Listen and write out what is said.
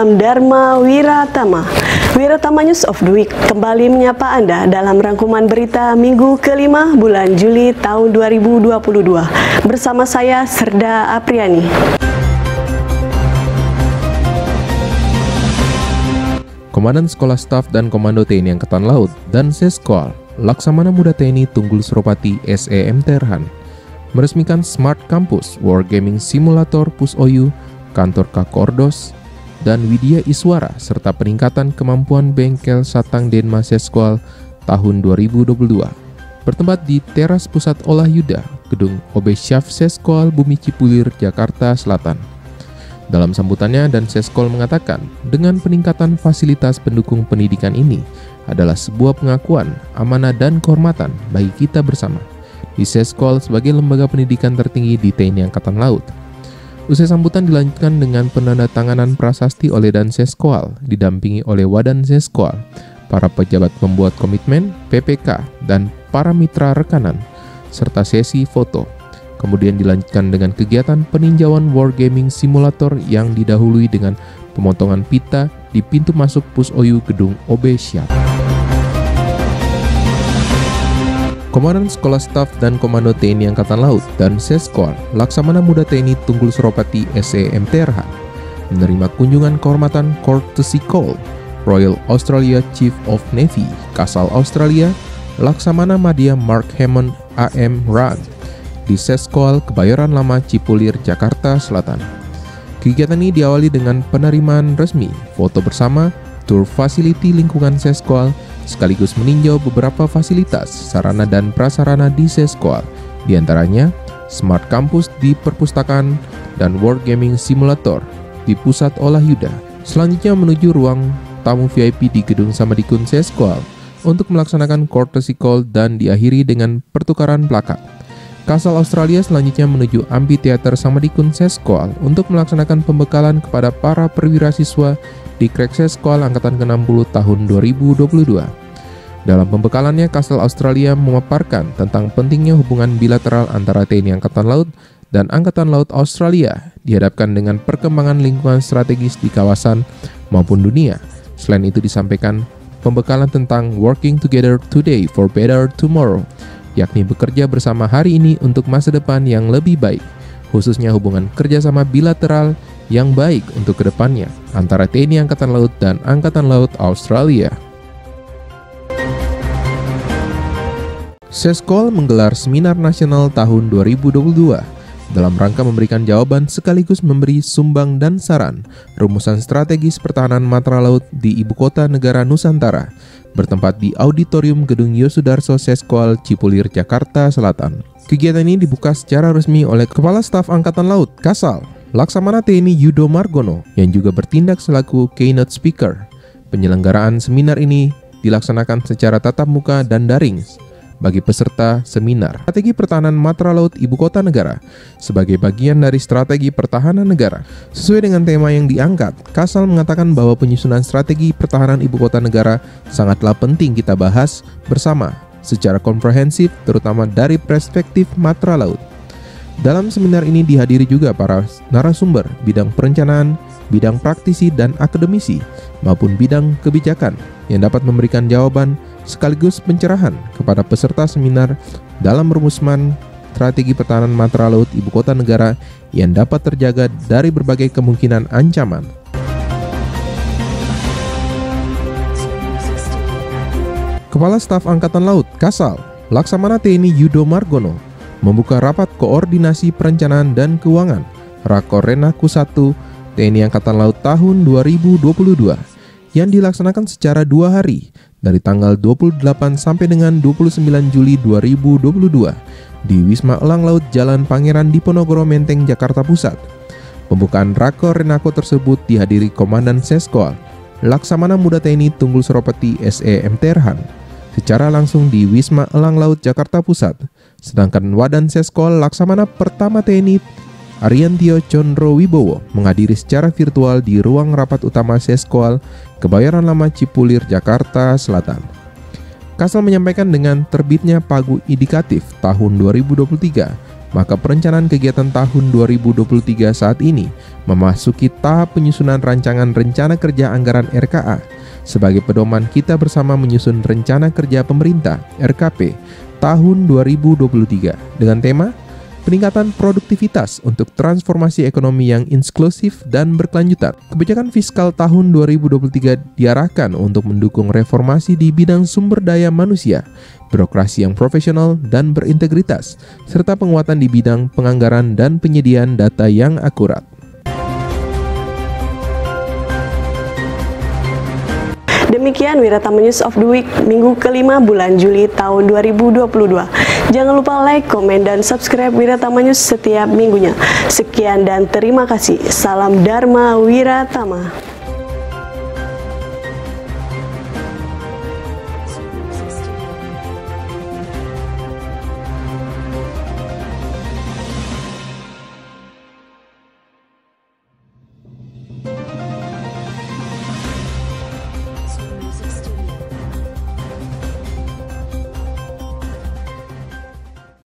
Ilham Dharma Wiratama. Wiratama News of the Week kembali menyapa Anda dalam rangkuman berita minggu kelima bulan Juli tahun 2022. Bersama saya Serda Apriani. Komandan Sekolah Staf dan Komando TNI Angkatan Laut dan Seskol Laksamana Muda TNI Tunggul Suropati SEM Terhan meresmikan Smart Campus Wargaming Simulator PusOyu, Kantor Kakordos, dan Widya Iswara serta peningkatan kemampuan bengkel Satang Denma Seskol tahun 2022. Bertempat di teras Pusat Olah Yuda, Gedung OB Syaf Seskol Bumi Cipulir, Jakarta Selatan. Dalam sambutannya, Dan Seskol mengatakan, dengan peningkatan fasilitas pendukung pendidikan ini adalah sebuah pengakuan, amanah dan kehormatan bagi kita bersama di Seskol sebagai lembaga pendidikan tertinggi di TNI Angkatan Laut. Usai sambutan dilanjutkan dengan penandatanganan prasasti oleh Dan Seskol, didampingi oleh Wadan Seskol, para pejabat pembuat komitmen, PPK, dan para mitra rekanan, serta sesi foto. Kemudian dilanjutkan dengan kegiatan peninjauan Wargaming Simulator yang didahului dengan pemotongan pita di pintu masuk PusOyu Gedung OB Syaf. Komandan Sekolah Staf dan Komando TNI Angkatan Laut dan Seskol Laksamana Muda TNI Tunggul Suropati SEM Terhan menerima kunjungan kehormatan Courtesy Call Royal Australia Chief of Navy Kasal Australia Laksamana Madya Mark Hammond AM Rand di Seskol Kebayoran Lama Cipulir, Jakarta Selatan. Kegiatan ini diawali dengan penerimaan resmi, foto bersama, tur fasiliti lingkungan Seskol, sekaligus meninjau beberapa fasilitas, sarana dan prasarana di Seskol, diantaranya Smart Campus di perpustakaan dan Wargaming Simulator di Pusat Olah Yuda. Selanjutnya menuju ruang tamu VIP di Gedung Samadikun Seskol untuk melaksanakan courtesy call dan diakhiri dengan pertukaran plakat. Kasal Australia selanjutnya menuju Amphitheater Samadikun Seskol untuk melaksanakan pembekalan kepada para perwira siswa di Krek Seskol Angkatan ke-60 tahun 2022. Dalam pembekalannya, Kasal Australia memaparkan tentang pentingnya hubungan bilateral antara TNI Angkatan Laut dan Angkatan Laut Australia dihadapkan dengan perkembangan lingkungan strategis di kawasan maupun dunia. Selain itu disampaikan pembekalan tentang Working Together Today for Better Tomorrow, yakni bekerja bersama hari ini untuk masa depan yang lebih baik, khususnya hubungan kerjasama bilateral yang baik untuk kedepannya antara TNI Angkatan Laut dan Angkatan Laut Australia. Seskol menggelar Seminar Nasional tahun 2022 dalam rangka memberikan jawaban sekaligus memberi sumbang dan saran rumusan strategis pertahanan matra laut di Ibu Kota Negara Nusantara, bertempat di Auditorium Gedung Yosudarso Seskol Cipulir, Jakarta Selatan. Kegiatan ini dibuka secara resmi oleh Kepala Staf Angkatan Laut Kasal Laksamana TNI Yudo Margono yang juga bertindak selaku keynote speaker. Penyelenggaraan seminar ini dilaksanakan secara tatap muka dan daring bagi peserta seminar Strategi Pertahanan Matra Laut Ibu Kota Negara sebagai bagian dari strategi pertahanan negara. Sesuai dengan tema yang diangkat, Kasal mengatakan bahwa penyusunan strategi pertahanan Ibu Kota Negara sangatlah penting kita bahas bersama secara komprehensif, terutama dari perspektif matra laut. Dalam seminar ini dihadiri juga para narasumber bidang perencanaan, bidang praktisi dan akademisi, maupun bidang kebijakan yang dapat memberikan jawaban sekaligus pencerahan kepada peserta seminar dalam merumuskan strategi pertahanan matra laut Ibu Kota Negara yang dapat terjaga dari berbagai kemungkinan ancaman. Kepala Staf Angkatan Laut Kasal Laksamana TNI Yudo Margono membuka rapat koordinasi perencanaan dan keuangan Rakor Renaku 1 TNI Angkatan Laut tahun 2022 yang dilaksanakan secara 2 hari dari tanggal 28 sampai dengan 29 Juli 2022 di Wisma Elang Laut Jalan Pangeran Diponegoro Menteng, Jakarta Pusat. Pembukaan Rakor Renako tersebut dihadiri Komandan Seskol Laksamana Muda TNI Tunggul Suropati SEM Terhan secara langsung di Wisma Elang Laut Jakarta Pusat, sedangkan Wadan Seskol Laksamana Pertama TNI Ariantio Condro Wibowo menghadiri secara virtual di ruang rapat utama Seskol Kebayoran Lama Cipulir, Jakarta Selatan. Kasal menyampaikan dengan terbitnya Pagu Indikatif tahun 2023 maka perencanaan kegiatan tahun 2023 saat ini memasuki tahap penyusunan rancangan Rencana Kerja Anggaran RKA sebagai pedoman kita bersama menyusun Rencana Kerja Pemerintah RKP tahun 2023 dengan tema peningkatan produktivitas untuk transformasi ekonomi yang inklusif dan berkelanjutan. Kebijakan fiskal tahun 2023 diarahkan untuk mendukung reformasi di bidang sumber daya manusia, birokrasi yang profesional dan berintegritas, serta penguatan di bidang penganggaran dan penyediaan data yang akurat. Demikian Wiratama News of the Week minggu kelima bulan Juli tahun 2022. Jangan lupa like, komen, dan subscribe Wiratama News setiap minggunya. Sekian dan terima kasih. Salam Dharma Wiratama.